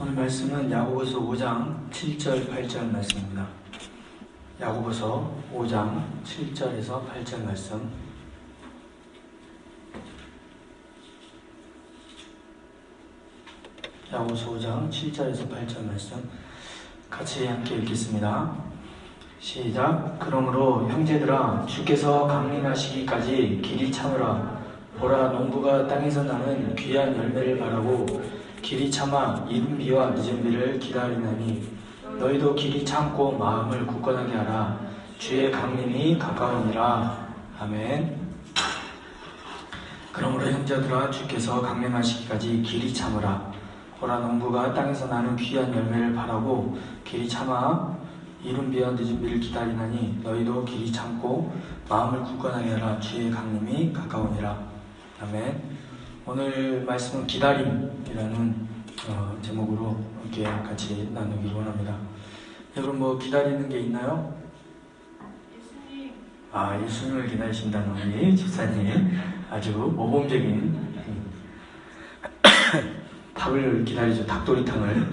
오늘 말씀은 야고보서 5장 7절 8절 말씀입니다. 야고보서 5장 7절에서 8절 말씀. 야고보서 5장 7절에서 8절 말씀 같이 함께 읽겠습니다. 시작. 그러므로 형제들아, 주께서 강림하시기까지 길이 참으라. 보라, 농부가 땅에서 나는 귀한 열매를 바라고 길이 참아 이른 비와 늦은 비를 기다리나니 너희도 길이 참고 마음을 굳건하게 하라. 주의 강림이 가까우니라. 아멘. 그러므로 형제들아, 주께서 강림하시기까지 길이 참으라. 보라, 농부가 땅에서 나는 귀한 열매를 바라고 길이 참아 이른 비와 늦은 비를 기다리나니 너희도 길이 참고 마음을 굳건하게 하라. 주의 강림이 가까우니라. 아멘. 오늘 말씀은 기다림이라는 제목으로 이렇게 같이 나누기 원합니다. 여러분 뭐 기다리는 게 있나요? 예수님. 예수님을 기다리신다는 우리 집사님 아주 모범적인 닭을 기다리죠. 닭도리탕을.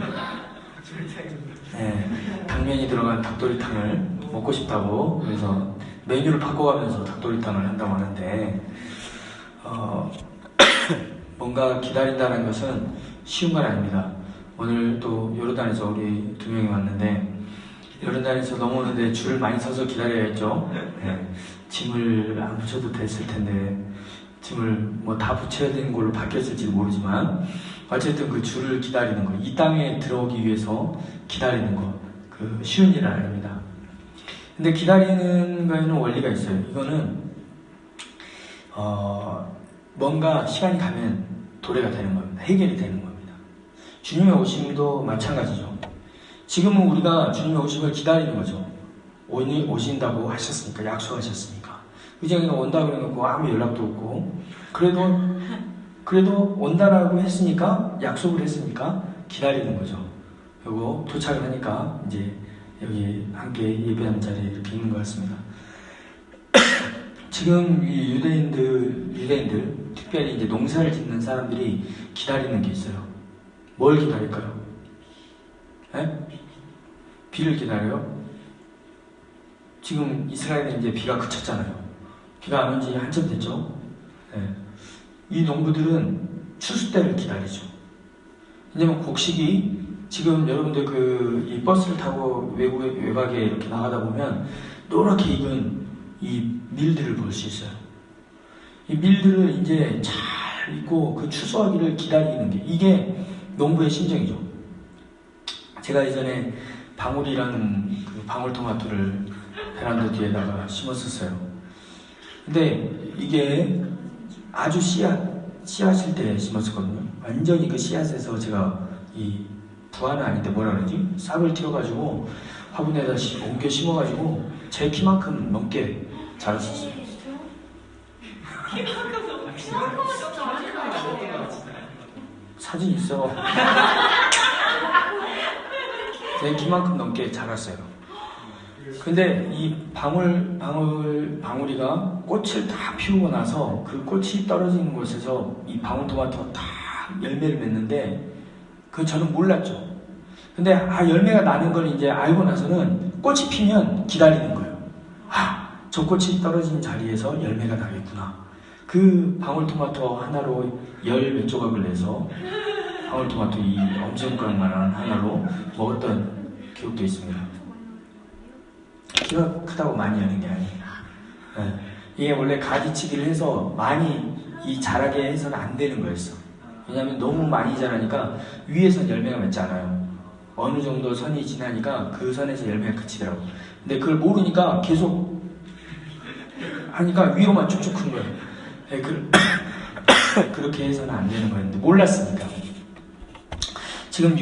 네, 당면이 들어간 닭도리탕을 먹고 싶다고 그래서 메뉴를 바꿔가면서 닭도리탕을 한다고 하는데 뭔가 기다린다는 것은 쉬운 건 아닙니다. 오늘 또 요르단에서 우리 2명이 왔는데 요르단에서 넘어오는데 줄을 많이 서서 기다려야겠죠. 네, 짐을 안 붙여도 됐을 텐데 짐을 뭐 다 붙여야 되는 걸로 바뀌었을지도 모르지만 어쨌든 그 줄을 기다리는 거, 이 땅에 들어오기 위해서 기다리는 거, 그 쉬운 일은 아닙니다. 근데 기다리는 거에는 원리가 있어요. 이거는 뭔가 시간이 가면 도래가 되는 겁니다. 해결이 되는 겁니다. 주님의 오심도 마찬가지죠. 지금은 우리가 주님의 오심을 기다리는 거죠. 오신다고 하셨으니까, 약속하셨으니까. 의정이가 온다고 그래놓고 아무 연락도 없고, 그래도 온다라고 했으니까, 약속을 했으니까 기다리는 거죠. 그리고 도착을 하니까 이제 여기 함께 예배하는 자리에 이렇게 있는 것 같습니다. 지금 이 유대인들, 특별히 이제 농사를 짓는 사람들이 기다리는 게 있어요. 뭘 기다릴까요? 네? 비를 기다려요? 지금 이스라엘은 이제 비가 그쳤잖아요. 비가 안 온 지 한참 됐죠? 네. 이 농부들은 추수 때를 기다리죠. 왜냐면 곡식이 지금 여러분들 이 버스를 타고 외곽에 이렇게 나가다 보면 노랗게 익은 이 밀들을 볼 수 있어요. 이 밀들을 이제 잘 익고 그 추수하기를 기다리는 게 이게 농부의 심정이죠. 제가 예전에 방울이라는 그 방울토마토를 베란다 뒤에다가 심었었어요. 근데 이게 아주 씨앗일 때 심었었거든요. 완전히 그 씨앗에서 제가 이 부화는 아닌데 뭐라 그러지? 싹을 틔워가지고 화분에다 옮겨 심어가지고 제 키만큼 넘게 자랐었어요. 사진 있어. 제 키만큼 넘게 자랐어요. 근데 이 방울이가 꽃을 다 피우고 나서 그 꽃이 떨어지는 곳에서 이 방울토마토가 다 열매를 맺는데 저는 몰랐죠. 근데 열매가 나는 걸 이제 알고 나서는 꽃이 피면 기다리는 거예요. 저 꽃이 떨어진 자리에서 열매가 나겠구나. 그 방울토마토 하나로 열 몇 조각을 내서 방울토마토 이 엄지손가락만한 하나로 먹었던 기억도 있습니다. 키가 크다고 많이 하는 게 아니에요. 네. 이게 원래 가지치기를 해서 많이 자라게 해서는 안 되는 거였어. 왜냐하면 너무 많이 자라니까 위에선 열매가 맺지 않아요. 어느 정도 선이 지나니까 그 선에서 열매가 그치더라고. 근데 그걸 모르니까 계속 하니까 위로만 쭉쭉 큰 거예요. 네, 그렇게 해서는 안 되는 거였는데 몰랐으니까. 지금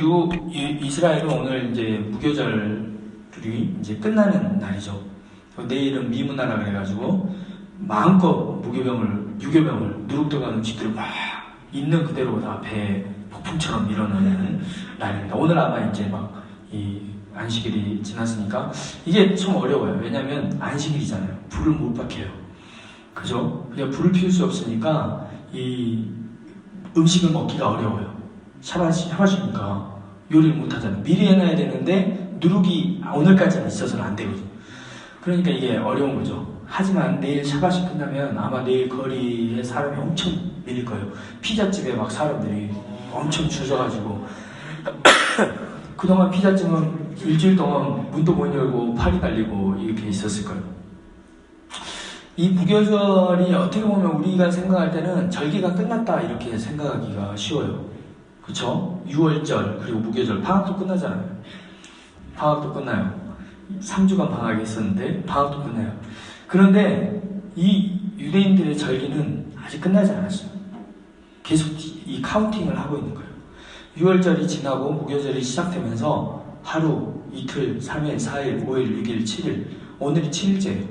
이스라엘은 오늘 이제 무교절이 이제 끝나는 날이죠. 내일은 미문화라 그래가지고 마음껏 유교병을 누룩들어간 음식들을 막 있는 그대로 다 배에 폭풍처럼 밀어넣는 날입니다. 오늘 아마 이제 막 이 안식일이 지났으니까 이게 좀 어려워요. 왜냐면 안식일이잖아요. 불을 못 밝혀요. 그죠? 그냥 불을 피울 수 없으니까 이 음식을 먹기가 어려워요. 샤바시니까 요리를 못 하잖아요. 미리 해놔야 되는데 누룩이 오늘까지는 있어서는 안 되거든요. 그러니까 이게 어려운 거죠. 하지만 내일 샤바시 끝나면 아마 내일 거리에 사람이 엄청 밀릴 거예요. 피자집에 막 사람들이 엄청 줄 서가지고 그동안 피자집은 일주일 동안 문도 못 열고 팔이 달리고 이렇게 있었을 거예요. 이 무교절이 어떻게 보면 우리가 생각할 때는 절기가 끝났다 이렇게 생각하기가 쉬워요. 그쵸? 6월절 그리고 무교절 방학도 끝나잖아요. 방학도 끝나요. 3주간 방학이 있었는데 방학도 끝나요. 그런데 이 유대인들의 절기는 아직 끝나지 않았어요. 계속 이 카운팅을 하고 있는 거예요. 6월절이 지나고 무교절이 시작되면서 하루, 이틀, 3일, 4일, 5일, 6일, 7일 오늘이 7일째예요.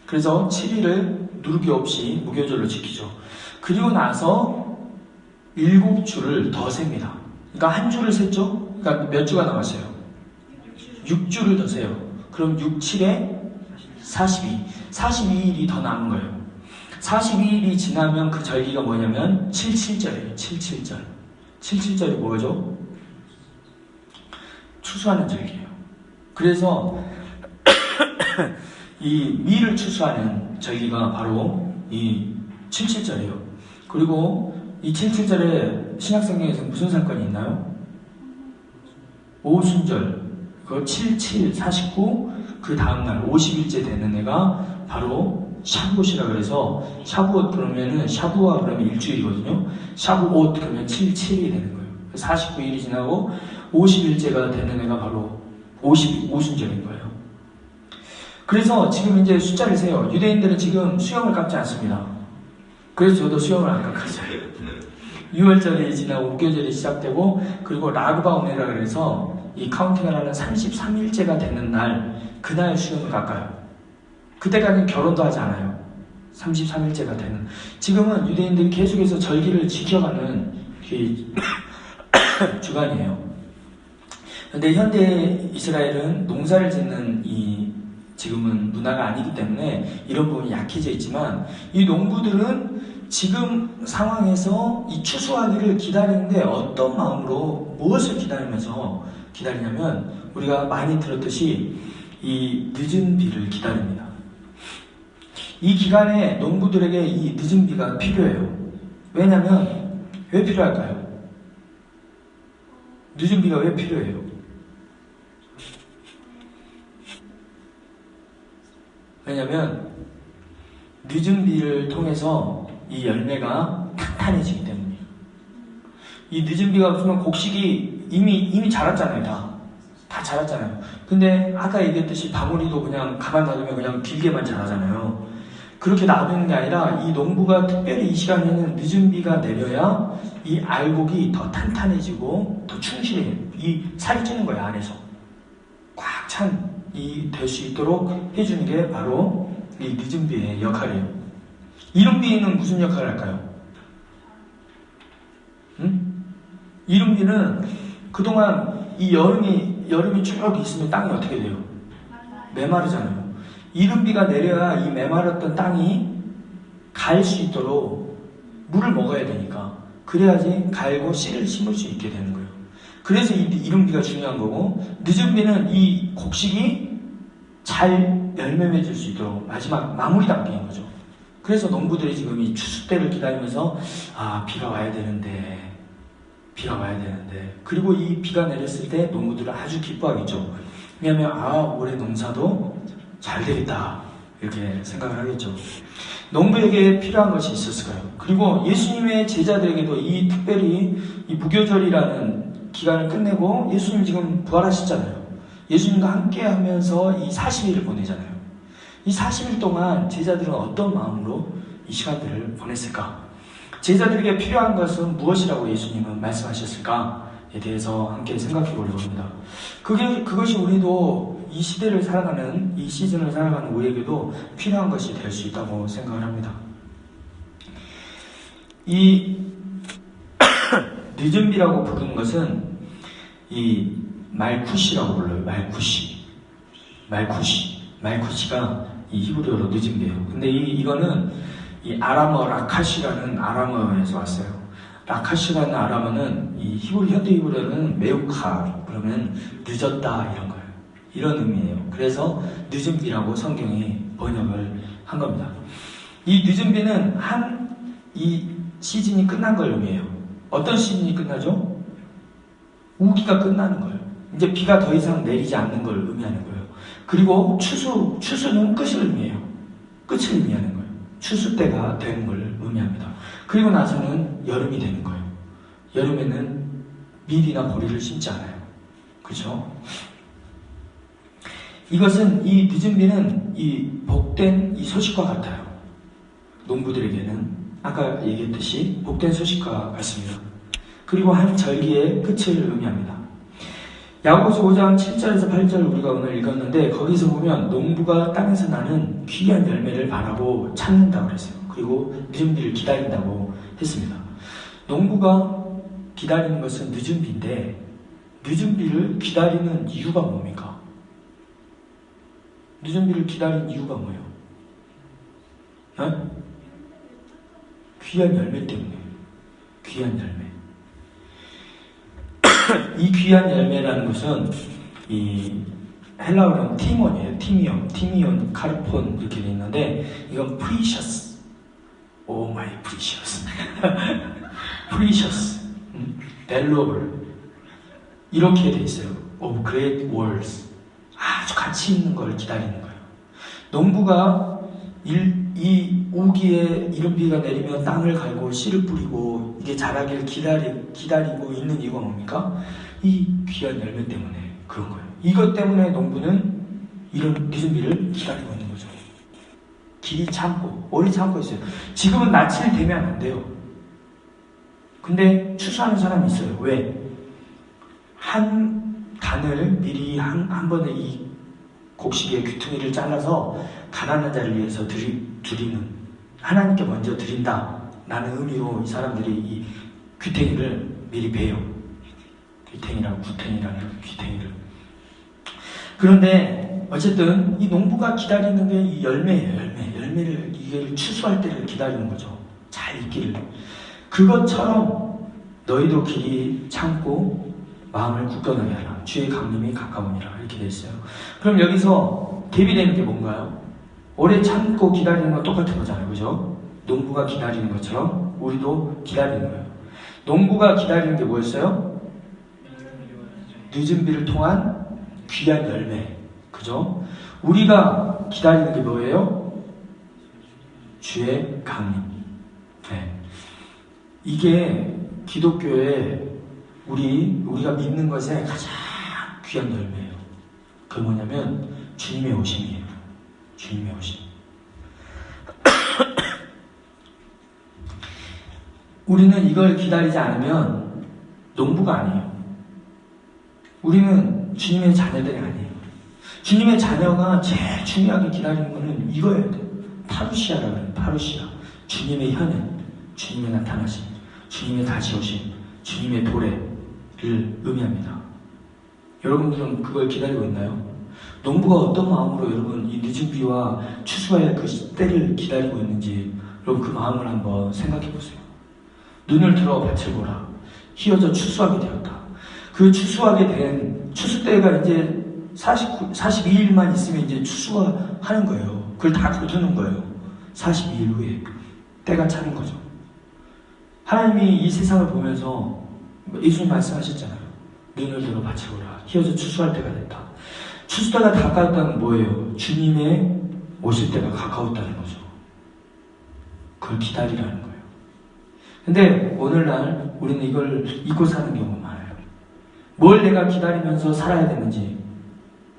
그래서 7일을 누르기 없이 무교절로 지키죠. 그리고 나서 7주를 더 셉니다. 그러니까 한 주를 셌죠? 그러니까 몇 주가 남았어요? 6주를 더 세요. 그럼 6, 7에 42. 42일이 더 남은 거예요. 42일이 지나면 그 절기가 뭐냐면 77절이에요. 77절. 77절이 뭐죠? 추수하는 절기예요. 그래서 이 밀을 추수하는 절기가 바로 이 77절이에요. 그리고 이 77절에 신약성경에서 무슨 사건이 있나요? 오순절. 그 77, 49, 그 다음날 50일째 되는 애가 바로 샤부옷이라 그래서 샤부옷 그러면은 샤부와 그러면 일주일이거든요. 샤부옷 그러면 77이 되는 거예요. 49일이 지나고 50일째가 되는 애가 바로 오순절인 거예요. 그래서 지금 이제 숫자를 세요. 유대인들은 지금 수염을 깎지 않습니다. 그래서 저도 수염을 안 깎았어요. 6월절이 지나고 무교절이 시작되고 그리고 라그바 오네라 그래서 이 카운팅을 하는 33일째가 되는 날 그날 수염을 깎아요. 그때까지는 결혼도 하지 않아요. 33일째가 되는. 지금은 유대인들이 계속해서 절기를 지켜가는 주간이에요. 근데 현대 이스라엘은 농사를 짓는 이 지금은 문화가 아니기 때문에 이런 부분이 약해져 있지만 이 농부들은 지금 상황에서 이 추수하기를 기다리는데 어떤 마음으로 무엇을 기다리면서 기다리냐면 우리가 많이 들었듯이 이 늦은 비를 기다립니다. 이 기간에 농부들에게 이 늦은 비가 필요해요. 왜냐면 왜 필요할까요? 늦은 비가 왜 필요해요? 왜냐면 늦은 비를 통해서 이 열매가 탄탄해지기 때문이에요. 이 늦은 비가 없으면 곡식이 이미 자랐잖아요. 다 자랐잖아요. 근데 아까 얘기했듯이 방울이도 그냥 가만 놔두면 그냥 길게만 자라잖아요. 그렇게 놔두는 게 아니라 이 농부가 특별히 이 시간에는 늦은 비가 내려야 이 알곡이 더 탄탄해지고 더 충실해요. 이 살이 찌는 거예요. 안에서 꽉 찬 이 될 수 있도록 해주는 게 바로 이 늦은 비의 역할이에요. 이른 비는 무슨 역할을 할까요? 이른 비는 그동안 이 여름이 쭉 있으면 땅이 어떻게 돼요? 메마르잖아요. 이른 비가 내려야 이 메마랐던 땅이 갈 수 있도록 물을 먹어야 되니까 그래야지 갈고 씨를 심을 수 있게 되는 거예요. 그래서 이 이른 비가 중요한 거고 늦은 비는 이 곡식이 잘 열매 맺을 수 있도록 마지막 마무리 단계인 거죠. 그래서 농부들이 지금 이 추수 때를 기다리면서 비가 와야 되는데 그리고 이 비가 내렸을 때 농부들은 아주 기뻐하겠죠. 왜냐하면 올해 농사도 잘 되겠다 이렇게 생각을 하겠죠. 농부에게 필요한 것이 있었을까요? 그리고 예수님의 제자들에게도 이 특별히 이 무교절이라는 기간을 끝내고 예수님 지금 부활하셨잖아요. 예수님과 함께 하면서 이 40일을 보내잖아요. 이 40일 동안 제자들은 어떤 마음으로 이 시간들을 보냈을까? 제자들에게 필요한 것은 무엇이라고 예수님은 말씀하셨을까에 대해서 함께 생각해 보려고 합니다. 그것이 우리도 이 시대를 살아가는, 이 시즌을 살아가는 우리에게도 필요한 것이 될 수 있다고 생각을 합니다. 이 늦은 비라고 부르는 것은 이 말쿠시라고 불러요. 말쿠시가 이 히브리어로 늦은 비예요. 근데 이거는 이 아람어 라카시라는 아람어에서 왔어요. 라카시라는 아람어는 이 히브리 현대 히브리어는 메우카 그러면 늦었다 이런 거예요. 이런 의미예요. 그래서 늦은 비라고 성경이 번역을 한 겁니다. 이 늦은 비는 이 시즌이 끝난 걸 의미해요. 어떤 시즌이 끝나죠? 우기가 끝나는 거예요. 이제 비가 더 이상 내리지 않는 걸 의미하는 거예요. 그리고 추수는 끝을 의미해요. 끝을 의미하는 거예요. 추수 때가 되는 걸 의미합니다. 그리고 나서는 여름이 되는 거예요. 여름에는 밀이나 보리를 심지 않아요. 그렇죠? 이것은 이 늦은 비는 이 복된 이 소식과 같아요. 농부들에게는 아까 얘기했듯이 복된 소식과 같습니다. 그리고 한 절기의 끝을 의미합니다. 야고보서 5장 7절에서 8절 우리가 오늘 읽었는데 거기서 보면 농부가 땅에서 나는 귀한 열매를 바라고 찾는다고 그랬어요. 그리고 늦은 비를 기다린다고 했습니다. 농부가 기다리는 것은 늦은 비인데 늦은 비를 기다리는 이유가 뭡니까? 늦은 비를 기다리는 이유가 뭐예요? 네? 귀한 열매 때문에. 귀한 열매. 이 귀한 열매라는 것은 이 헬라어로는 티몬이에요. 티미온, 카르폰 이렇게 돼 있는데 이건 precious. Oh my precious. precious. valuable. 이렇게 돼 있어요. of great words. 아주 가치 있는 걸 기다리는 거예요. 농부가 이 우기에 이른 비가 내리면 땅을 갈고 씨를 뿌리고 이게 자라길 기다리고 있는 이유가 뭡니까? 이 귀한 열매 때문에 그런 거예요. 이것 때문에 농부는 이런 늦은 비를 기다리고 있는 거죠. 길이 참고 오래 참고 있어요. 지금은 낯을 대면 안 돼요. 근데 추수하는 사람이 있어요. 왜? 한 단을 미리 한 번에 이 곡식의 귀퉁이를 잘라서 가난한 자를 위해서 드리는 하나님께 먼저 드린다 라는 의미로 이 사람들이 이 귀퉁이를 미리 베요. 귀퉁이라는 귀퉁이를. 그런데 어쨌든 이 농부가 기다리는 게 이 열매예요. 열매를 이게 추수할 때를 기다리는 거죠. 잘 익기를. 그것처럼 너희도 길이 참고 마음을 굳건하게 하라. 주의 강림이 가까우니라. 이렇게 돼 있어요. 그럼 여기서 대비되는 게 뭔가요? 오래 참고 기다리는 건 똑같은 거잖아요. 그죠? 농부가 기다리는 것처럼 우리도 기다리는 거예요. 농부가 기다리는 게 뭐였어요? 늦은 비를 통한 귀한 열매. 그죠? 우리가 기다리는 게 뭐예요? 주의 강림. 네. 이게 기독교의 우리가 믿는 것의 가장 귀한 열매예요. 그게 뭐냐면 주님의 오심이에요. 주님의 오심. 우리는 이걸 기다리지 않으면 농부가 아니에요. 우리는 주님의 자녀들이 아니에요. 주님의 자녀가 제일 중요하게 기다리는 것은 이거예요. 파루시아라고 해요. 파루시아. 주님의 현현, 주님의 나타나심, 주님의 다시 오심, 주님의 도래를 의미합니다. 여러분들은 그걸 기다리고 있나요? 농부가 어떤 마음으로 여러분 이 늦은 비와 추수할 그 때를 기다리고 있는지 여러분 그 마음을 한번 생각해 보세요. 눈을 들어 밭을 보라. 휘어져 추수하게 되었다. 그 추수하게 된 추수 때가 이제 42일만 있으면 이제 추수하는 거예요. 그걸 다 거두는 거예요. 42일 후에 때가 차는 거죠. 하나님이 이 세상을 보면서 예수님 말씀하셨잖아요. 눈을 들어 밭을 보라. 휘어져 추수할 때가 됐다. 추수 때가 가까웠다는 건 뭐예요? 주님의 오실 때가 가까웠다는 거죠. 그걸 기다리라는 거예요. 근데 오늘날 우리는 이걸 잊고 사는 경우가 많아요. 뭘 내가 기다리면서 살아야 되는지,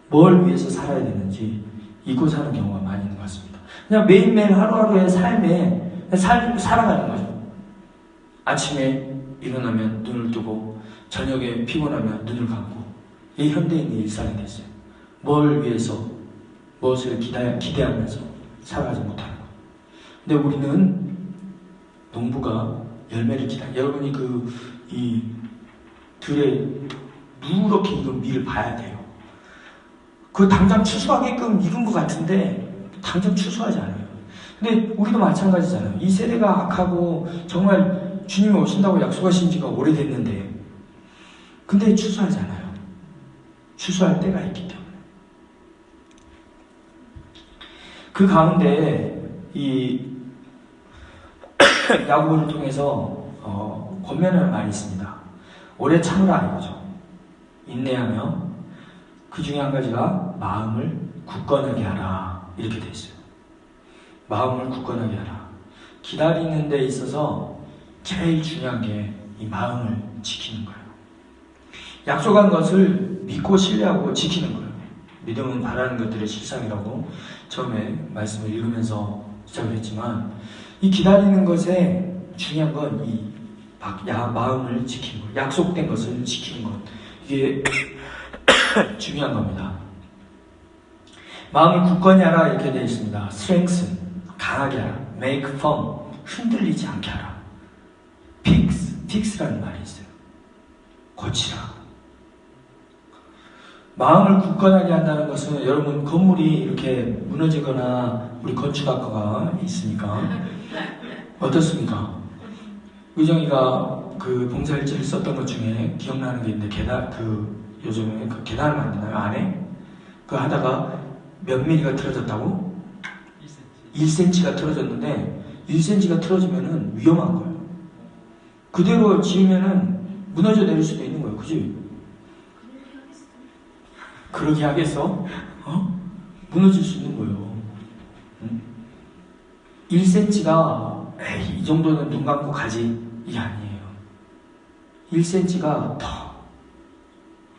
뭘 위해서 살아야 되는지 잊고 사는 경우가 많이 있는 것 같습니다. 그냥 매일매일 하루하루의 삶에 살아가는 거죠. 아침에 일어나면 눈을 뜨고 저녁에 피곤하면 눈을 감고 이 현대인의 일상이 됐어요. 뭘 위해서 무엇을 기대하면서 살아가지 못하는 것. 근데 우리는 농부가 열매를 여러분이 이 들에 누렇게 익은 밀을 봐야 돼요. 그 당장 추수하게끔 익은 것 같은데 당장 추수하지 않아요. 근데 우리도 마찬가지잖아요. 이 세대가 악하고 정말 주님이 오신다고 약속하신 지가 오래됐는데 근데 추수하잖아요. 추수할 때가 있기 때문에. 그 가운데 이 야고보를 통해서 권면하는 말이 있습니다. 오래 참으라 이거죠. 인내하며 그 중에 한 가지가 마음을 굳건하게 하라 이렇게 돼 있어요. 마음을 굳건하게 하라. 기다리는 데 있어서 제일 중요한 게 이 마음을 지키는 거예요. 약속한 것을 믿고 신뢰하고 지키는 거예요. 믿음은 바라는 것들의 실상이라고 처음에 말씀을 읽으면서 시작을 했지만 이 기다리는 것에 중요한 건 이 마음을 지키는 것, 약속된 것을 지키는 것, 이게 중요한 겁니다. 마음을 굳건히 하라 이렇게 되어 있습니다. strengthen, 강하게 하라. make firm, 흔들리지 않게 하라. fix라는 말이 있어요. 고치라. 마음을 굳건하게 한다는 것은 여러분 건물이 이렇게 무너지거나 우리 건축학과가 있으니까 어떻습니까? 의정이가 그 봉사일지를 썼던 것 중에 기억나는 게 있는데 요즘에 그 계단을 만드나요? 안에? 그 하다가 몇 미리가 틀어졌다고? 1cm가 틀어졌는데 1cm가 틀어지면은 위험한 거예요. 그대로 지으면은 무너져 내릴 수도 있는 거예요. 그지? 그러게 하겠어? 무너질 수 있는 거예요. 1cm가 이 정도는 눈 감고 가지 이게 아니에요. 1cm가 더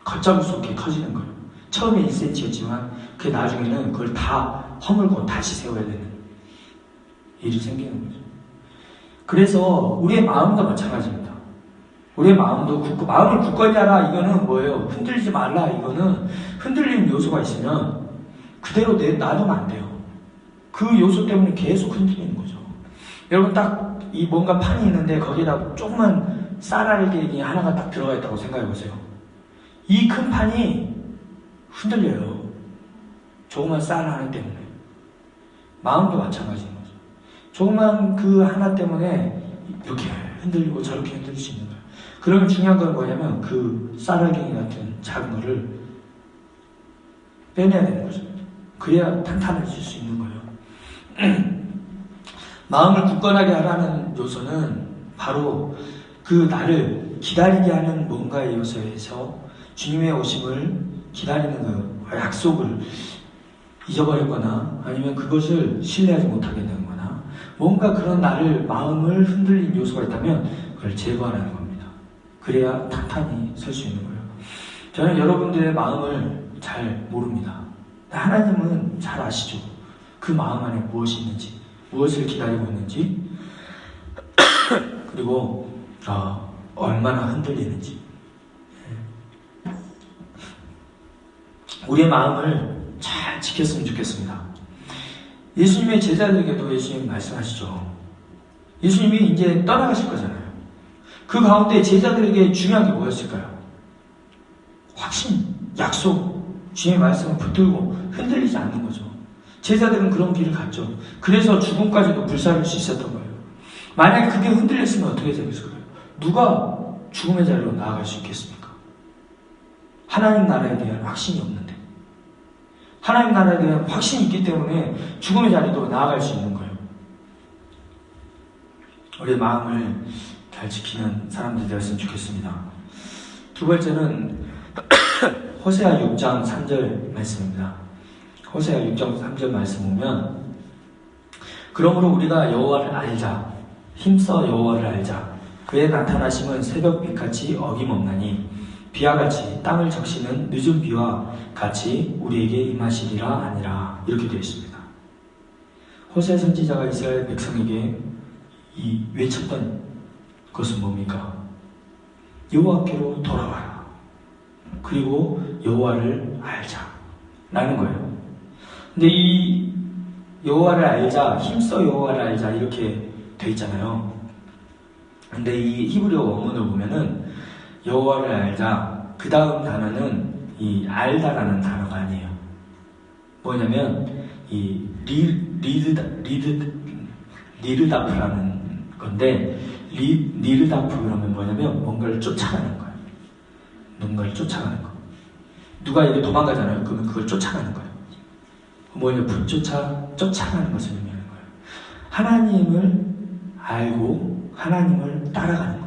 걷잡을 수 없게 커지는 거예요. 처음에 1cm였지만 그 나중에는 그걸 다 허물고 다시 세워야 되는 일이 생기는 거죠. 그래서 우리의 마음도 마찬가지입니다. 우리의 마음도 마음을 굳건히 하라 이거는 뭐예요? 흔들리지 말라 이거는 흔들리는 요소가 있으면 그대로 놔두면 안 돼요. 그 요소 때문에 계속 흔들리는 거죠. 여러분 딱 이 뭔가 판이 있는데 거기다 조그만 쌀알갱이 하나가 딱 들어가 있다고 생각해 보세요. 이 큰 판이 흔들려요. 조그만 쌀 하나 때문에. 마음도 마찬가지인 거죠. 조그만 그 하나 때문에 이렇게 흔들리고 저렇게 흔들릴 수 있는 거예요. 그러면 중요한 건 뭐냐면 그 쌀알갱이 같은 작은 거를 빼내야 되는 거죠. 그래야 탄탄해질 수 있는 거예요. 마음을 굳건하게 하라는 요소는 바로 그 나를 기다리게 하는 뭔가의 요소에서 주님의 오심을 기다리는 그 약속을 잊어버렸거나 아니면 그것을 신뢰하지 못하게 되거나 뭔가 그런 나를 마음을 흔들린 요소가 있다면 그걸 제거하라는 겁니다. 그래야 탄탄히 설 수 있는 거예요. 저는 여러분들의 마음을 잘 모릅니다. 하나님은 잘 아시죠. 그 마음 안에 무엇이 있는지, 무엇을 기다리고 있는지, 그리고 얼마나 흔들리는지. 우리의 마음을 잘 지켰으면 좋겠습니다. 예수님의 제자들에게도 예수님 말씀하시죠. 예수님이 이제 떠나가실 거잖아요. 그 가운데 제자들에게 중요한 게 뭐였을까요? 확신, 약속, 주의 말씀을 붙들고 흔들리지 않는 거죠. 제자들은 그런 길을 갔죠. 그래서 죽음까지도 불사를 수 있었던 거예요. 만약에 그게 흔들렸으면 어떻게 되겠을까요? 누가 죽음의 자리로 나아갈 수 있겠습니까? 하나님 나라에 대한 확신이 없는데. 하나님 나라에 대한 확신이 있기 때문에 죽음의 자리도 나아갈 수 있는 거예요. 우리의 마음을 잘 지키는 사람들이 되었으면 좋겠습니다. 두 번째는 호세아 6장 3절 말씀입니다. 호세아 6장 3절 말씀 보면 그러므로 우리가 여호와를 알자. 힘써 여호와를 알자. 그의 나타나심은 새벽빛같이 어김없나니 비와 같이 땅을 적시는 늦은 비와 같이 우리에게 임하시리라 아니라 이렇게 되어 있습니다. 호세아 선지자가 이스라엘 백성에게 이 외쳤던 것은 뭡니까? 여호와께로 돌아와라. 그리고 여호와를 알자 라는 거예요. 근데 이 여호와를 알자, 힘써 여호와를 알자 이렇게 돼 있잖아요. 근데 이 히브리어 원문을 보면은 여호와를 알자 그 다음 단어는 이 알다라는 단어가 아니에요. 뭐냐면 이 리르다프라는 건데 니르다프 그러면 뭐냐면 뭔가를 쫓아가는 거예요. 뭔가를 쫓아가는 거. 누가 이렇게 도망가잖아요. 그러면 그걸 쫓아가는 거예요. 뭐냐 쫓아가는 것을 의미하는 거예요. 하나님을 알고 하나님을 따라가는 거.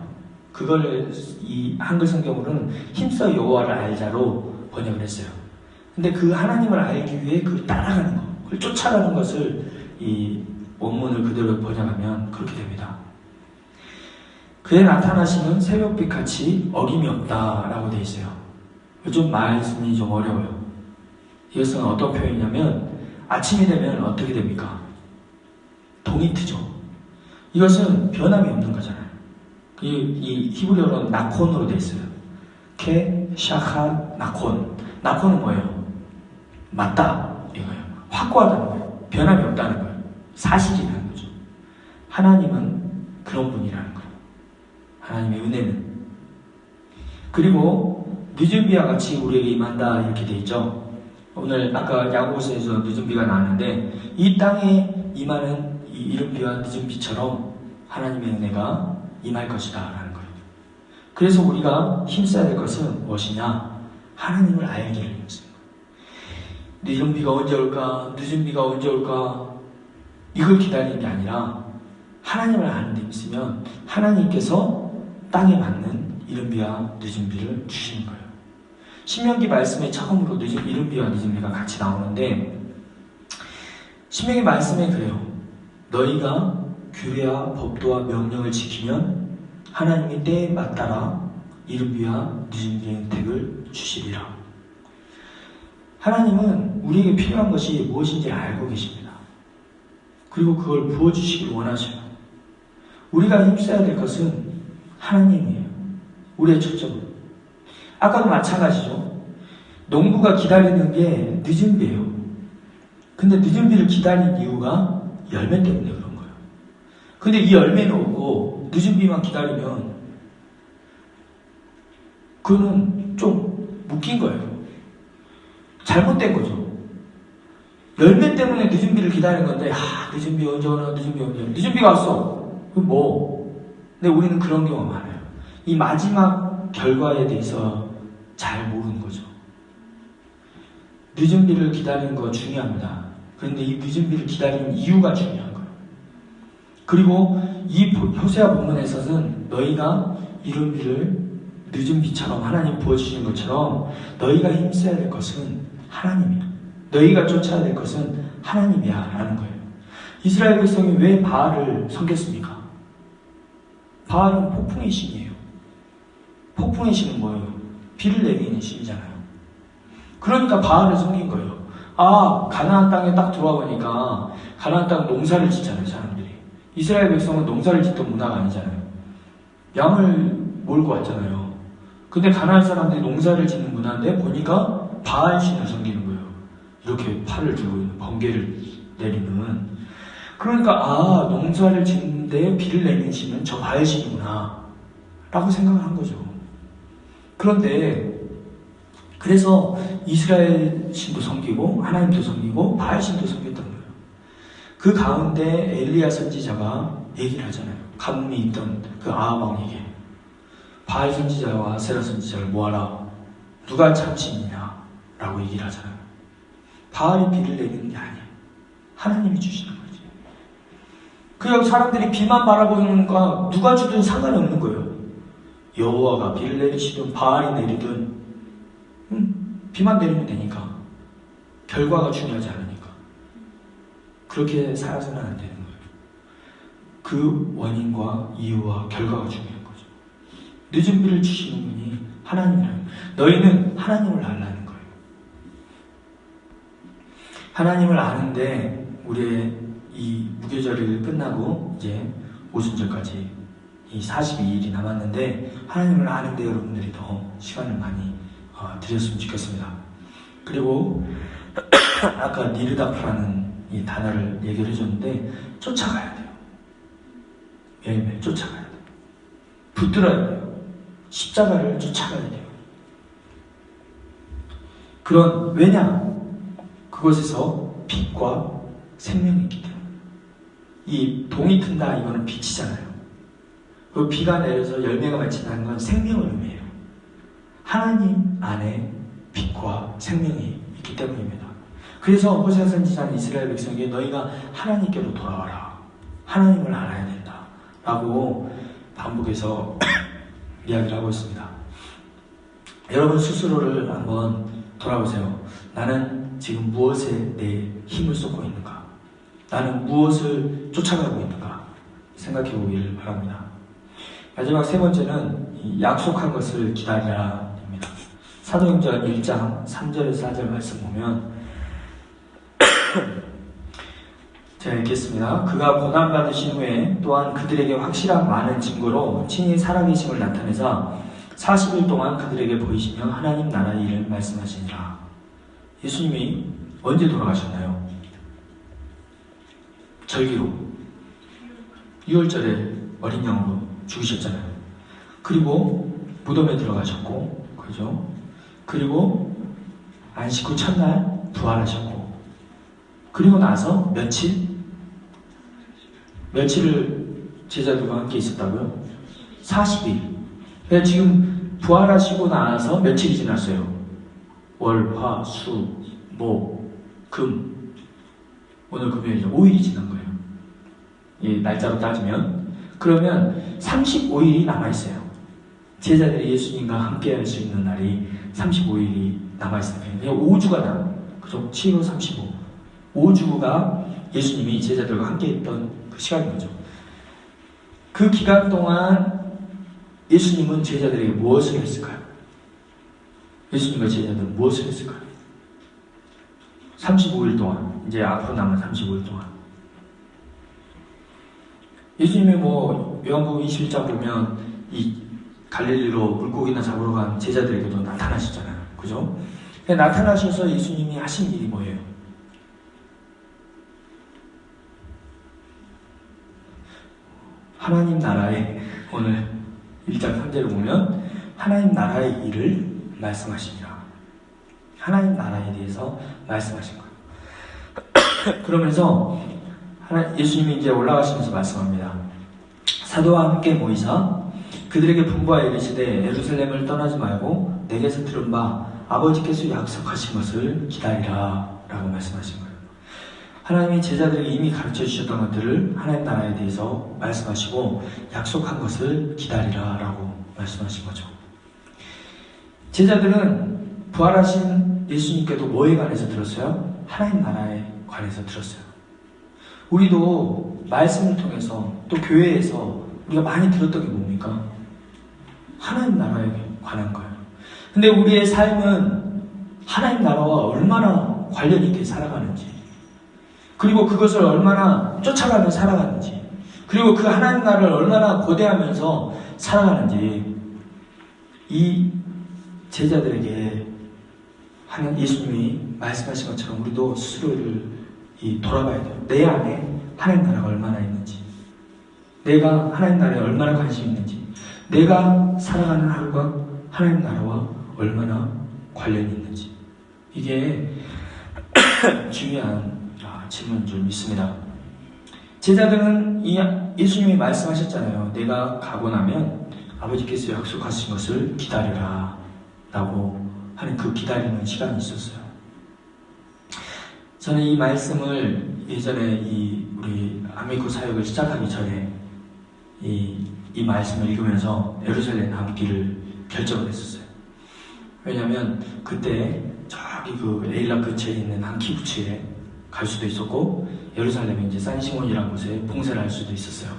그걸 이 한글 성경으로는 힘써 여호와를 알자로 번역을 했어요. 근데 그 하나님을 알기 위해 그 따라가는 거, 그걸 쫓아가는 것을 이 원문을 그대로 번역하면 그렇게 됩니다. 그의 나타나시는 새벽빛 같이 어김이 없다라고 되어 있어요. 좀 말씀이 좀 어려워요. 이것은 어떤 표현이냐면 아침이 되면 어떻게 됩니까? 동이 트죠. 이것은 변함이 없는 거잖아요. 이 히브리어로는 나콘으로 되어 있어요. 케, 샤카, 나콘. 나콘은 뭐예요? 맞다 이거예요. 확고하다는 거예요. 변함이 없다는 거예요. 사실이라는 거죠. 하나님은 그런 분이라는 거예요. 하나님의 은혜는. 그리고 늦은 비와 같이 우리에게 임한다 이렇게 되어 있죠. 오늘 아까 야고보서에서 늦은 비가 나왔는데 이 땅에 임하는 이 이른 비와 늦은 비처럼 하나님의 은혜가 임할 것이다 라는 거예요. 그래서 우리가 힘써야 될 것은 무엇이냐? 하나님을 알게 하는 것입니다. 늦은 비가 언제 올까? 늦은 비가 언제 올까? 이걸 기다리는 게 아니라 하나님을 아는 데 있으면 하나님께서 땅에 맞는 이른 비와 늦은 비를 주시는 거예요. 신명기 말씀에 처음으로 이른 비와 늦은 비가 같이 나오는데 신명기 말씀에 그래요. 너희가 규례와 법도와 명령을 지키면 하나님이 때에 맞따라 이른 비와 늦은 비의 혜택을 주시리라. 하나님은 우리에게 필요한 것이 무엇인지를 알고 계십니다. 그리고 그걸 부어주시길 원하셔요. 우리가 힘써야 될 것은 하나님이에요. 우리의 초점은. 아까도 마찬가지죠. 농부가 기다리는 게 늦은 비예요. 근데 늦은 비를 기다린 이유가 열매 때문에 그런 거예요. 근데 이 열매는 없고 늦은 비만 기다리면 그거는 좀 묶인 거예요. 잘못된 거죠. 열매 때문에 늦은 비를 기다리는 건데 늦은 비 언제 오나 늦은 비가 왔어. 그럼 뭐? 근데 우리는 그런 경우가 많아요. 이 마지막 결과에 대해서 잘 모르는 거죠. 늦은 비를 기다리는 거 중요합니다. 그런데 이 늦은 비를 기다리는 이유가 중요한 거예요. 그리고 이 호세아 본문에서는 너희가 이른 비를 늦은 비처럼 하나님 부어주시는 것처럼 너희가 힘써야 될 것은 하나님이야. 너희가 쫓아야 될 것은 하나님이야 라는 거예요. 이스라엘 백성이 왜 바알을 섬겼습니까? 바알은 폭풍의 신이에요. 폭풍의 신은 뭐예요? 비를 내리는 신이잖아요. 그러니까 바알을 섬긴 거예요. 가나안 땅에 딱 들어와 보니까 가나안 땅 농사를 짓잖아요, 사람들이. 이스라엘 백성은 농사를 짓던 문화가 아니잖아요. 양을 몰고 왔잖아요. 근데 가나안 사람들이 농사를 짓는 문화인데 보니까 바알 신을 섬기는 거예요. 이렇게 팔을 들고 있는 번개를 내리는. 그러니까 농사를 짓는데 비를 내리는 신은 저 바알 신이구나 라고 생각을 한 거죠. 그런데 그래서 이스라엘 신도 섬기고 하나님도 섬기고 바알 신도 섬겼던 거예요. 그 가운데 엘리야 선지자가 얘기를 하잖아요. 가뭄이 있던 그 아합 왕에게 바알 선지자와 아세라 선지자를 모아라. 누가 참신이냐 라고 얘기를 하잖아요. 바알이 비를 내리는 게 아니에요. 하나님이 주시는 거지. 그냥 사람들이 비만 바라보는 것과 누가 주든 상관이 없는 거예요. 여호와가 비를 내리시든 바알이 내리든 비만 내리면 되니까. 결과가 중요하지 않으니까. 그렇게 살아서는 안 되는 거예요. 그 원인과 이유와 결과가 중요한 거죠. 늦은 비를 주시는 분이 하나님이라는 거예요. 너희는 하나님을 알라는 거예요. 하나님을 아는데 우리의 이 무교절일 끝나고 이제 오순절까지 이 42일이 남았는데 하나님을 아는데 여러분들이 더 시간을 많이 드렸으면 좋겠습니다. 그리고 아까 니르다프라는 이 단어를 얘기를 해줬는데 쫓아가야 돼요. 매일매일 쫓아가야 돼요. 붙들어야 돼요. 십자가를 쫓아가야 돼요. 왜냐? 그곳에서 빛과 생명이 있기 때문에. 이 동이 튼다 이거는 빛이잖아요. 그 비가 내려서 열매가 맺힌다는 건 생명을 의미해요. 하나님 안에 빛과 생명이 있기 때문입니다. 그래서 호세아 선지자는 이스라엘 백성에게 너희가 하나님께로 돌아와라. 하나님을 알아야 된다. 라고 반복해서 이야기를 하고 있습니다. 여러분 스스로를 한번 돌아보세요. 나는 지금 무엇에 내 힘을 쏟고 있는가? 나는 무엇을 쫓아가고 있는가? 생각해 보기를 바랍니다. 마지막 세 번째는 이 약속한 것을 기다리라입니다. 사도행전 1장 3절에서 4절 말씀 보면 제가 읽겠습니다. 그가 고난받으신 후에 또한 그들에게 확실한 많은 증거로 친히 살아계심을 나타내사 40일 동안 그들에게 보이시며 하나님 나라의 일을 말씀하시니라. 예수님이 언제 돌아가셨나요? 절기로 6월절에 어린 양으로 죽으셨잖아요. 그리고 무덤에 들어가셨고, 그죠? 그리고 안식 후 첫날 부활하셨고, 그리고 나서 며칠을 제자들과 함께 있었다고요? 40일. 그러니까 지금 부활하시고 나서 며칠이 지났어요? 월, 화, 수, 목, 금. 오늘 금요일이죠. 5일이 지난 거예요. 이 날짜로 따지면. 그러면 35일이 남아있어요. 제자들이 예수님과 함께 할 수 있는 날이 35일이 남아있어요. 그냥 5주가 남아요. 그죠? 7월 35. 5주가 예수님이 제자들과 함께 했던 그 시간인 거죠. 그 기간 동안 예수님은 제자들에게 무엇을 했을까요? 예수님과 제자들은 무엇을 했을까요? 35일 동안, 이제 앞으로 남은 35일 동안. 예수님이 요한복음 21장 보면 이 갈릴리로 물고기나 잡으러 간 제자들에게도 나타나셨잖아요. 그죠? 나타나셔서 예수님이 하신 일이 뭐예요? 하나님 나라의, 오늘 1장 3절을 보면 하나님 나라의 일을 말씀하십니다. 하나님 나라에 대해서 말씀하신 거예요. 그러면서 예수님이 이제 올라가시면서 말씀합니다. 사도와 함께 모이사 그들에게 분부하여 이르시되 예루살렘을 떠나지 말고 내게서 들은 바 아버지께서 약속하신 것을 기다리라 라고 말씀하신 거예요. 하나님이 제자들에게 이미 가르쳐 주셨던 것들을 하나님 나라에 대해서 말씀하시고 약속한 것을 기다리라 라고 말씀하신 거죠. 제자들은 부활하신 예수님께도 뭐에 관해서 들었어요? 하나님 나라에 관해서 들었어요. 우리도 말씀을 통해서 또 교회에서 우리가 많이 들었던 게 뭡니까? 하나님 나라에 관한 거예요. 근데 우리의 삶은 하나님 나라와 얼마나 관련 있게 살아가는지, 그리고 그것을 얼마나 쫓아가며 살아가는지, 그리고 그 하나님 나라를 얼마나 고대하면서 살아가는지, 이 제자들에게 예수님이 말씀하신 것처럼 우리도 스스로를 돌아봐야 돼요. 내 안에 하나님 나라가 얼마나 있는지, 내가 하나님 나라에 얼마나 관심이 있는지, 내가 살아가는 하루가 하나님 나라와 얼마나 관련이 있는지, 이게 중요한 질문인 줄 믿습니다. 제자들은 예수님이 말씀하셨잖아요. 내가 가고 나면 아버지께서 약속하신 것을 기다리라 라고 하는 그 기다리는 시간이 있었어요. 저는 이 말씀을 예전에 우리 아미코 사역을 시작하기 전에 이 말씀을 읽으면서 예루살렘 남기를 결정을 했었어요. 왜냐하면 그때 저기 그 에일라 근처에 있는 한 키부츠에 갈 수도 있었고, 예루살렘에 이제 산시몬이라는 곳에 봉사를 할 수도 있었어요.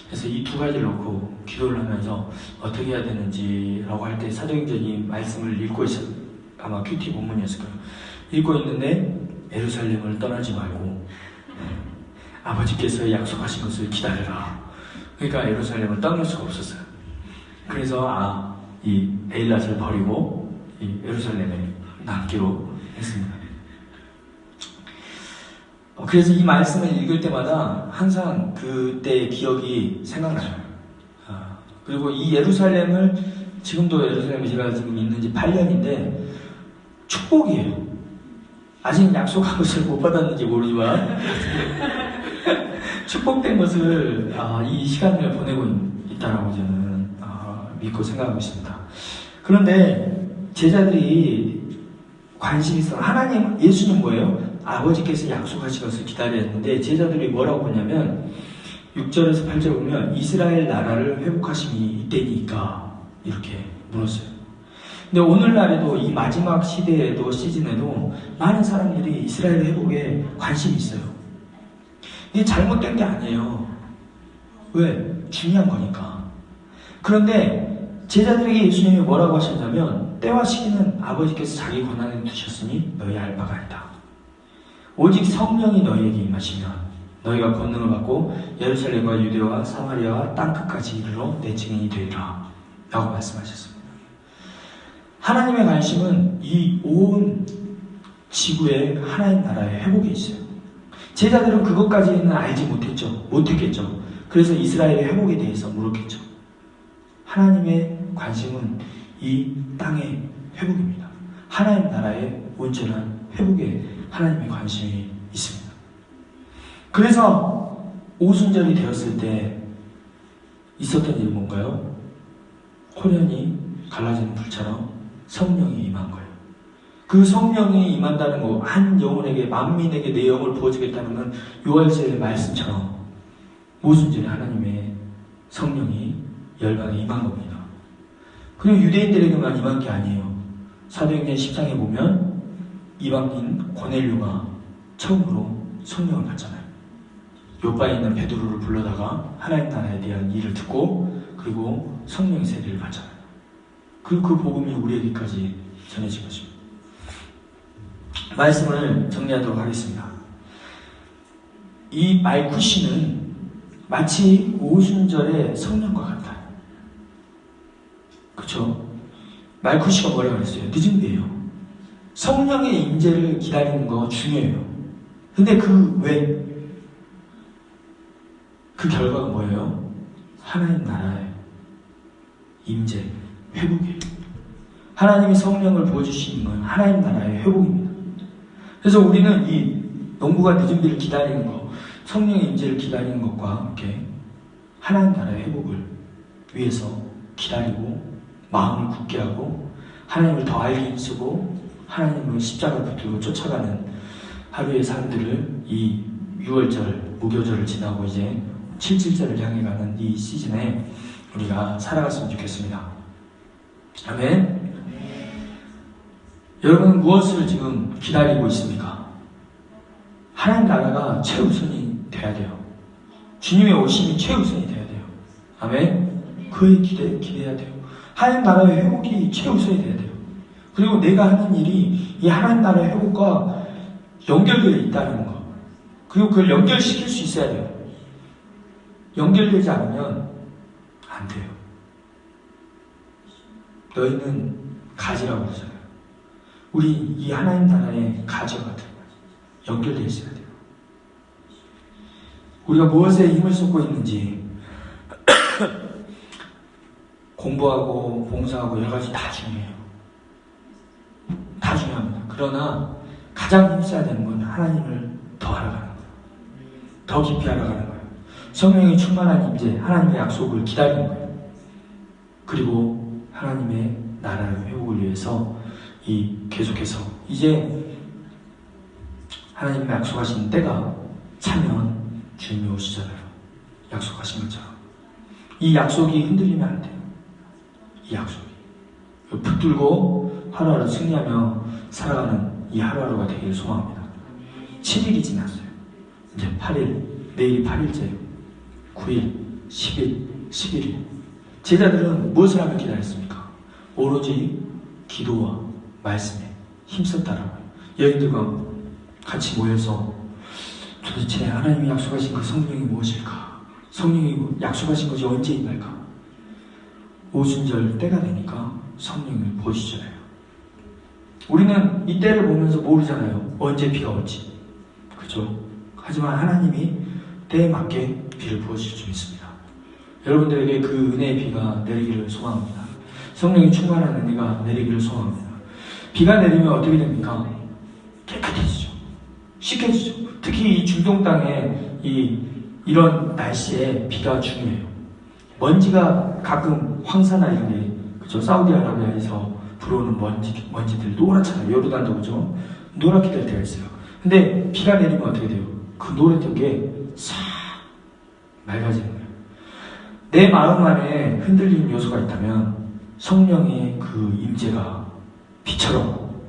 그래서 이 두 가지를 놓고 기도를 하면서 어떻게 해야 되는지라고 할 때 사도행전 이 말씀을 읽고 아마 큐티 본문이었을 거예요. 읽고 있는데 예루살렘을 떠나지 말고 아버지께서 약속하신 것을 기다려라. 그러니까 예루살렘을 떠날 수가 없었어요. 그래서 이 에일랏을 버리고 이 예루살렘에 남기로 했습니다. 그래서 이 말씀을 읽을 때마다 항상 그때의 기억이 생각나요. 그리고 이 예루살렘을, 지금도 예루살렘에 제가 지금 있는 지 8년인데 축복이에요. 아직 약속한 것을 못 받았는지 모르지만 축복된 것을 이 시간을 보내고 있다라고 저는 믿고 생각하고 있습니다. 그런데 제자들이 관심이 있어. 하나님, 예수님 뭐예요? 아버지께서 약속하신 것을 기다렸는데 제자들이 뭐라고 보냐면 6절에서 8절 보면 이스라엘 나라를 회복하심이 이때니까 이렇게 물었어요. 근데 오늘날에도 이 마지막 시대에도 시즌에도 많은 사람들이 이스라엘 회복에 관심이 있어요. 이게 잘못된 게 아니에요. 왜? 중요한 거니까. 그런데 제자들에게 예수님이 뭐라고 하셨냐면 때와 시기는 아버지께서 자기 권한에 두셨으니 너희 알 바가 아니다. 오직 성령이 너희에게 임하시면 너희가 권능을 받고 예루살렘과 유대와 사마리아와 땅끝까지 이르러 내 증인이 되리라 라고 말씀하셨습니다. 하나님의 관심은 이 온 지구의 하나님 나라의 회복에 있어요. 제자들은 그것까지는 알지 못했겠죠. 그래서 이스라엘의 회복에 대해서 물었겠죠. 하나님의 관심은 이 땅의 회복입니다. 하나님 나라의 온전한 회복에 하나님의 관심이 있습니다. 그래서 오순절이 되었을 때 있었던 일이 뭔가요? 호련이 갈라지는 불처럼 성령이 임한 거예요. 그 성령이 임한다는 거, 한 영혼에게, 만민에게 내 영을 부어주겠다는 건 요엘서의 말씀처럼 오순절에 하나님의 성령이 열방에 임한 겁니다. 그리고 유대인들에게만 임한 게 아니에요. 사도행전 10장에 보면 이방인 고넬료가 처음으로 성령을 받잖아요. 요바에 있는 베드로를 불러다가 하나님 나라에 대한 일을 듣고 그리고 성령의 세례를 받잖아요. 그리고 그 복음이 우리에게까지 전해진 것입니다. 말씀을 정리하도록 하겠습니다. 이 말쿠시는 마치 오순절의 성령과 같아요. 그렇죠? 말쿠시가 뭐라고 그랬어요? 늦은 배예요. 성령의 임재를 기다리는 거 중요해요. 근데 그 결과가 뭐예요? 하나님 나라의 임재, 회복이에요. 하나님이 성령을 부어주시는 건 하나님 나라의 회복입니다. 그래서 우리는 이 농부가 늦은 비를 기다리는 것, 성령의 임재를 기다리는 것과 함께 하나님 나라의 회복을 위해서 기다리고 마음을 굳게 하고 하나님을 더 알기 힘쓰고 하나님을 십자가 붙들고 쫓아가는 하루의 삶들을 이 6월절 무교절을 지나고 이제 7.7절을 향해 가는 이 시즌에 우리가 살아갔으면 좋겠습니다. 아멘. 여러분은 무엇을 지금 기다리고 있습니까? 하나님 나라가 최우선이 돼야 돼요. 주님의 오심이 최우선이 돼야 돼요. 아멘. 그에 기대해야 돼요. 하나님 나라의 회복이 최우선이 돼야 돼요. 그리고 내가 하는 일이 이 하나님 나라의 회복과 연결되어 있다는 거. 그리고 그걸 연결시킬 수 있어야 돼요. 연결되지 않으면 안 돼요. 너희는 가지라고 그러잖아요. 우리 이 하나님 나라의 가지와 같은 거예요. 연결되어 있어야 돼요. 우리가 무엇에 힘을 쏟고 있는지 공부하고 봉사하고 여러 가지 다 중요해요. 다 중요합니다. 그러나 가장 힘써야 되는 건 하나님을 더 알아가는 거예요. 더 깊이 알아가는 거예요. 성령이 충만한 임재, 하나님의 약속을 기다리는 거예요. 그리고 하나님의 나라의 회복을 위해서 계속해서 이제 하나님의 약속하신 때가 차면 주님이 오시잖아요. 약속하신 것처럼. 이 약속이 흔들리면 안 돼요. 이 약속이. 붙들고 하루하루 승리하며 살아가는 이 하루하루가 되기를 소망합니다. 7일이 지났어요. 이제 8일, 내일이 8일째예요. 9일, 10일, 11일. 제자들은 무엇을 하며 기다렸습니까? 오로지 기도와 말씀에 힘썼다라고요. 여인들과 같이 모여서 도대체 하나님이 약속하신 그 성령이 무엇일까? 성령이 약속하신 것이 언제 임할까? 오순절 때가 되니까 성령을 보시잖아요. 우리는 이 때를 보면서 모르잖아요. 언제 비가 올지. 그렇죠? 하지만 하나님이 때에 맞게 비를 부어주실 줄 믿습니다. 여러분들에게 그 은혜의 비가 내리기를 소망합니다. 성령이 충만한 은혜가 내리기를 소망합니다. 비가 내리면 어떻게 됩니까? 깨끗해지죠. 씻겨지죠. 특히 이 중동 땅에 이런 날씨에 비가 중요해요. 먼지가 가끔 황사나 이런 게, 그죠? 사우디아라비아에서 불어오는 먼지들 노랗잖아요. 요르단도 그죠? 노랗게 될 때가 있어요. 근데 비가 내리면 어떻게 돼요? 그 노랬던 게 싹 맑아지는 거예요. 내 마음 안에 흔들리는 요소가 있다면 성령의 그 임재가 비처럼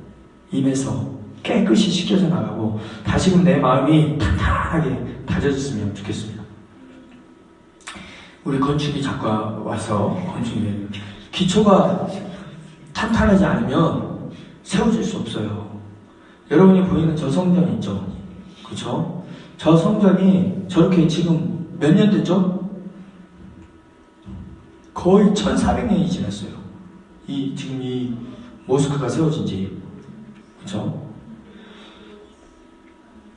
임해서 깨끗이 씻겨져 나가고 다시금 내 마음이 탄탄하게 다져졌으면 좋겠습니다. 우리 건축이 작가 와서 건축이 기초가 탄탄하지 않으면 세워질 수 없어요. 여러분이 보이는 저 성전 있죠? 그렇죠? 저 성전이 저렇게 지금 몇 년 됐죠? 거의 1400년이 지났어요. 지금 이 모스크가 세워진 지. 그렇죠?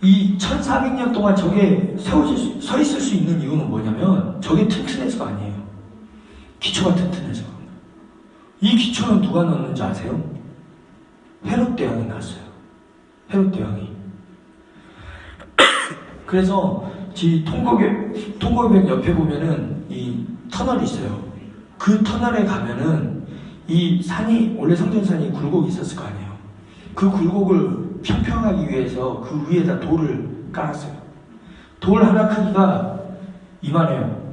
이 1400년 동안 저게 서 있을 수 있는 이유는 뭐냐면 저게 튼튼해서가 아니에요. 기초가 튼튼해서. 이 기초는 누가 넣었는지 아세요? 헤롯 대왕이 놨어요. 헤롯 대왕이. 그래서 통곡역 옆에 보면은 이 터널이 있어요. 그 터널에 가면은 이 산이, 원래 성전산이 굴곡이 있었을 거 아니에요. 그 굴곡을 평평하기 위해서 그 위에다 돌을 깔았어요. 돌 하나 크기가 이만해요.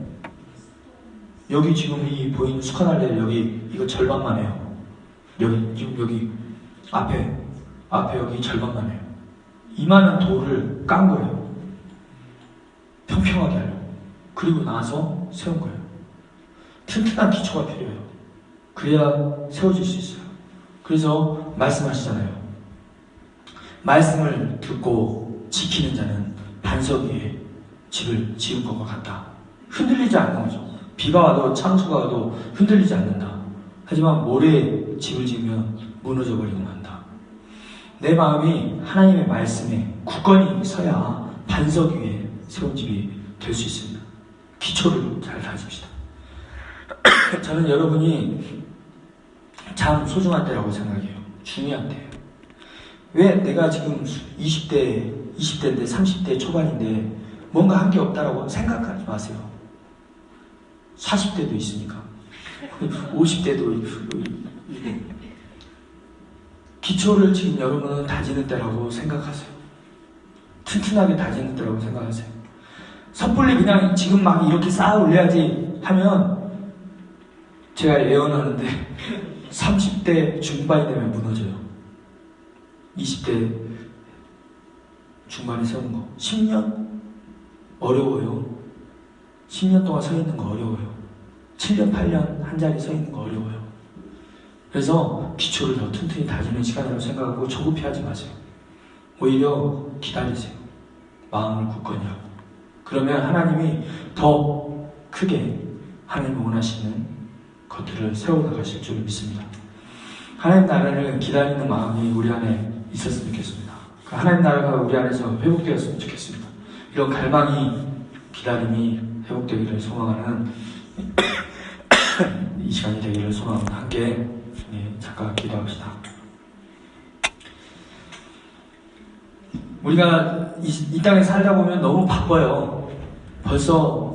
여기 지금 이 보이는 수카날레 여기 이거 절반만 해요. 여기 지금 여기 앞에 여기 절반만 해요. 이만한 돌을 깐 거예요. 평평하게 하려고. 그리고 나서 세운 거예요. 튼튼한 기초가 필요해요. 그래야 세워질 수 있어요. 그래서 말씀하시잖아요. 말씀을 듣고 지키는 자는 반석 위에 집을 지은 것과 같다. 흔들리지 않는 거죠. 비가 와도 창수가 와도 흔들리지 않는다. 하지만 모래에 집을 지으면 무너져 버리고 만다. 내 마음이 하나님의 말씀에 굳건히 서야 반석 위에 세운 집이 될 수 있습니다. 기초를 잘 다집시다. 저는 여러분이 참 소중한 때라고 생각해요. 중요한 때예요. 왜 내가 지금 20대인데 30대 초반인데 뭔가 한 게 없다라고 생각하지 마세요. 40대도 있으니까 50대도 있고 기초를 지금 여러분은 다지는 때라고 생각하세요. 튼튼하게 다지는 때라고 생각하세요. 섣불리 그냥 지금 막 이렇게 쌓아 올려야지 하면 제가 예언하는데 30대 중반이 되면 무너져요. 20대 중반에 세운 거 10년? 어려워요. 10년 동안 서 있는 거 어려워요. 7년, 8년 한 자리 서 있는 거 어려워요. 그래서 기초를 더 튼튼히 다지는 시간이라고 생각하고 조급해 하지 마세요. 오히려 기다리세요. 마음을 굳건히 하고. 그러면 하나님이 더 크게 하나님이 원하시는 것들을 세워나가실 줄 믿습니다. 하나님 나라를 기다리는 마음이 우리 안에 있었으면 좋겠습니다. 그 하나님 나라가 우리 안에서 회복되었으면 좋겠습니다. 이런 갈망이, 기다림이 회복되기를 소망하는 이 시간이 되기를 소망합니다. 함께 잠깐 기도합시다. 우리가 이 땅에 살다 보면 너무 바빠요. 벌써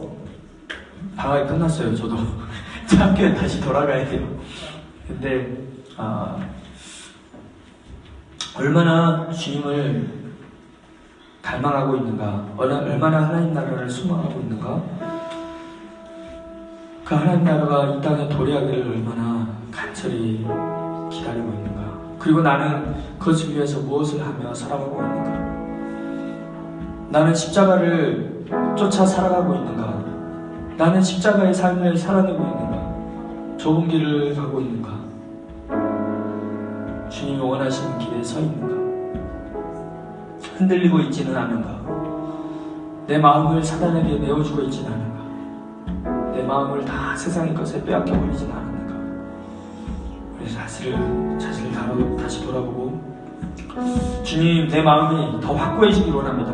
방학이 끝났어요. 저도 학교에 다시 돌아가야 돼요. 근데 얼마나 주님을 갈망하고 있는가, 얼마나 하나님 나라를 소망하고 있는가, 그 하나님 나라가 이 땅에 도래하기를 얼마나 간절히 기다리고 있는가, 그리고 나는 그것을 위해서 무엇을 하며 살아가고 있는가, 나는 십자가를 쫓아 살아가고 있는가, 나는 십자가의 삶을 살아내고 있는가, 좁은 길을 가고 있는가, 주님이 원하시는 길에 서 있는가, 흔들리고 있지는 않은가, 내 마음을 사단에게 내어주고 있지는 않은가, 내 마음을 다 세상의 것에 빼앗겨버리지는 않는가. 그래서 자신을 다시 돌아보고, 주님, 내 마음이 더 확고해지길 원합니다.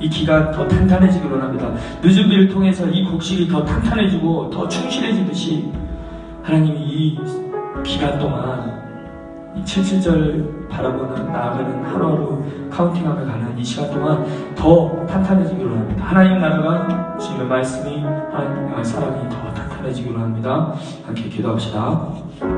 이 기가 더 탄탄해지길 원합니다. 늦은 비를 통해서 이 곡식이 더 탄탄해지고 더 충실해지듯이 하나님이 이 기간 동안 이 77절 바라보는, 나아가는, 하루하루 카운팅하며 가는 이 시간 동안 더 탄탄해지길 원합니다. 하나님 나라가, 주님의 말씀이, 하나님의 사랑이 더 편해지기로 합니다. 함께 기도합시다.